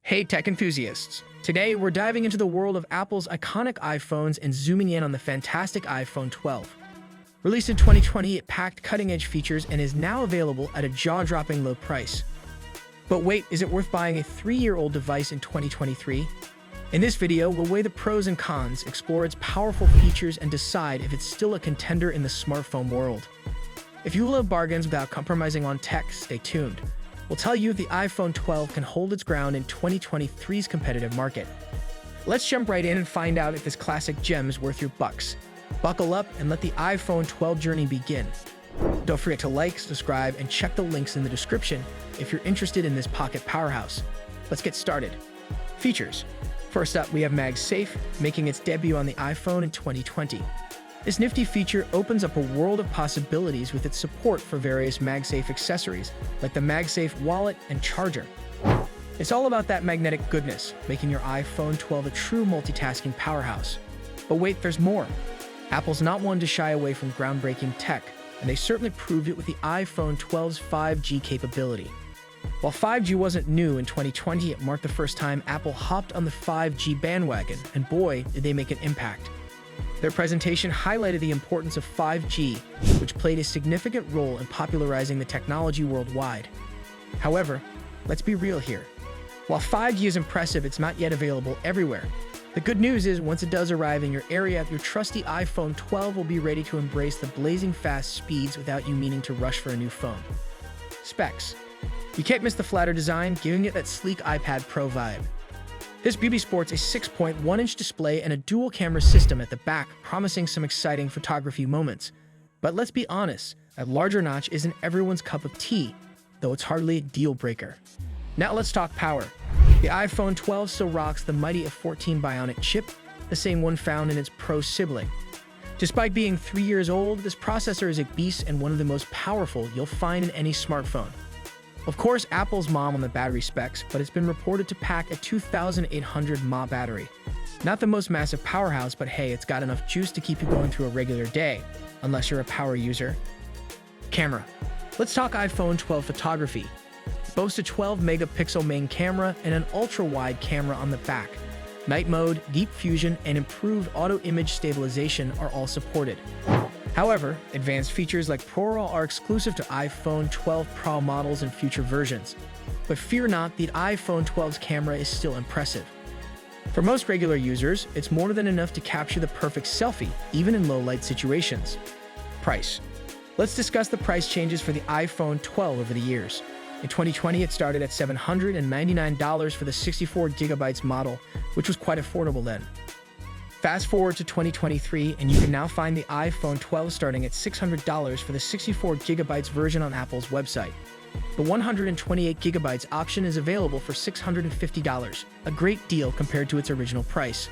Hey tech enthusiasts! Today we're diving into the world of Apple's iconic iPhones and zooming in on the fantastic iPhone 12. Released in 2020, it packed cutting-edge features and is now available at a jaw-dropping low price. But wait, is it worth buying a 3-year-old device in 2023? In this video, we'll weigh the pros and cons, explore its powerful features, and decide if it's still a contender in the smartphone world. If you love bargains without compromising on tech, stay tuned. We'll tell you if the iPhone 12 can hold its ground in 2023's competitive market. Let's jump right in and find out if this classic gem is worth your bucks. Buckle up and let the iPhone 12 journey begin. Don't forget to like, subscribe, and check the links in the description if you're interested in this pocket powerhouse. Let's get started. Features. First up, we have MagSafe, making its debut on the iPhone in 2020. This nifty feature opens up a world of possibilities with its support for various MagSafe accessories, like the MagSafe wallet and charger. It's all about that magnetic goodness, making your iPhone 12 a true multitasking powerhouse. But wait, there's more. Apple's not one to shy away from groundbreaking tech, and they certainly proved it with the iPhone 12's 5G capability. While 5G wasn't new in 2020, it marked the first time Apple hopped on the 5G bandwagon, and boy, did they make an impact. Their presentation highlighted the importance of 5G, which played a significant role in popularizing the technology worldwide. However, let's be real here. While 5G is impressive, it's not yet available everywhere. The good news is, once it does arrive in your area, your trusty iPhone 12 will be ready to embrace the blazing fast speeds without you meaning to rush for a new phone. Specs. You can't miss the flatter design, giving it that sleek iPad Pro vibe. This beauty sports a 6.1-inch display and a dual-camera system at the back, promising some exciting photography moments. But let's be honest, a larger notch isn't everyone's cup of tea, though it's hardly a deal-breaker. Now let's talk power. The iPhone 12 still rocks the mighty A14 Bionic chip, the same one found in its Pro sibling. Despite being 3 years old, this processor is a beast and one of the most powerful you'll find in any smartphone. Of course, Apple's mom on the battery specs, but it's been reported to pack a 2,800 mAh battery. Not the most massive powerhouse, but hey, it's got enough juice to keep you going through a regular day, unless you're a power user. Camera. Let's talk iPhone 12 photography. It boasts a 12-megapixel main camera and an ultra-wide camera on the back. Night mode, deep fusion, and improved auto-image stabilization are all supported. However, advanced features like ProRAW are exclusive to iPhone 12 Pro models and future versions. But fear not, the iPhone 12's camera is still impressive. For most regular users, it's more than enough to capture the perfect selfie, even in low-light situations. Price. Let's discuss the price changes for the iPhone 12 over the years. In 2020, it started at $799 for the 64GB model, which was quite affordable then. Fast forward to 2023, and you can now find the iPhone 12 starting at $600 for the 64GB version on Apple's website. The 128GB option is available for $650, a great deal compared to its original price.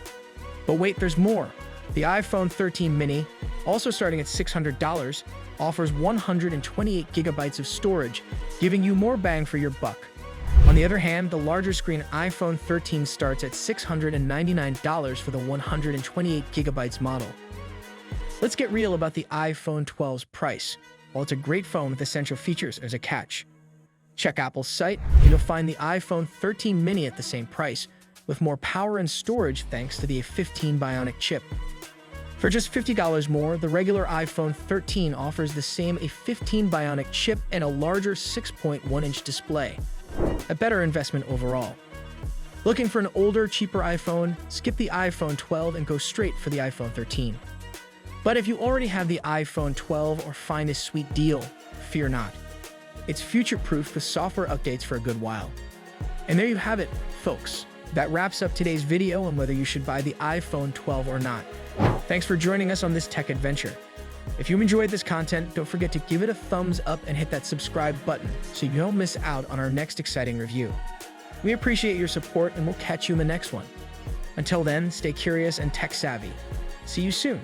But wait, there's more. The iPhone 13 mini, also starting at $600, offers 128GB of storage, giving you more bang for your buck. On the other hand, the larger screen iPhone 13 starts at $699 for the 128GB model. Let's get real about the iPhone 12's price. While it's a great phone with essential features, there's a catch. Check Apple's site, and you'll find the iPhone 13 mini at the same price, with more power and storage thanks to the A15 Bionic chip. For just $50 more, the regular iPhone 13 offers the same A15 Bionic chip and a larger 6.1-inch display. A better investment overall. Looking for an older, cheaper iPhone? Skip the iPhone 12 and go straight for the iPhone 13. But if you already have the iPhone 12 or find a sweet deal, fear not. It's future-proof with software updates for a good while. And there you have it, folks. That wraps up today's video on whether you should buy the iPhone 12 or not. Thanks for joining us on this tech adventure. If you enjoyed this content, don't forget to give it a thumbs up and hit that subscribe button so you don't miss out on our next exciting review. We appreciate your support and we'll catch you in the next one. Until then, stay curious and tech savvy. See you soon.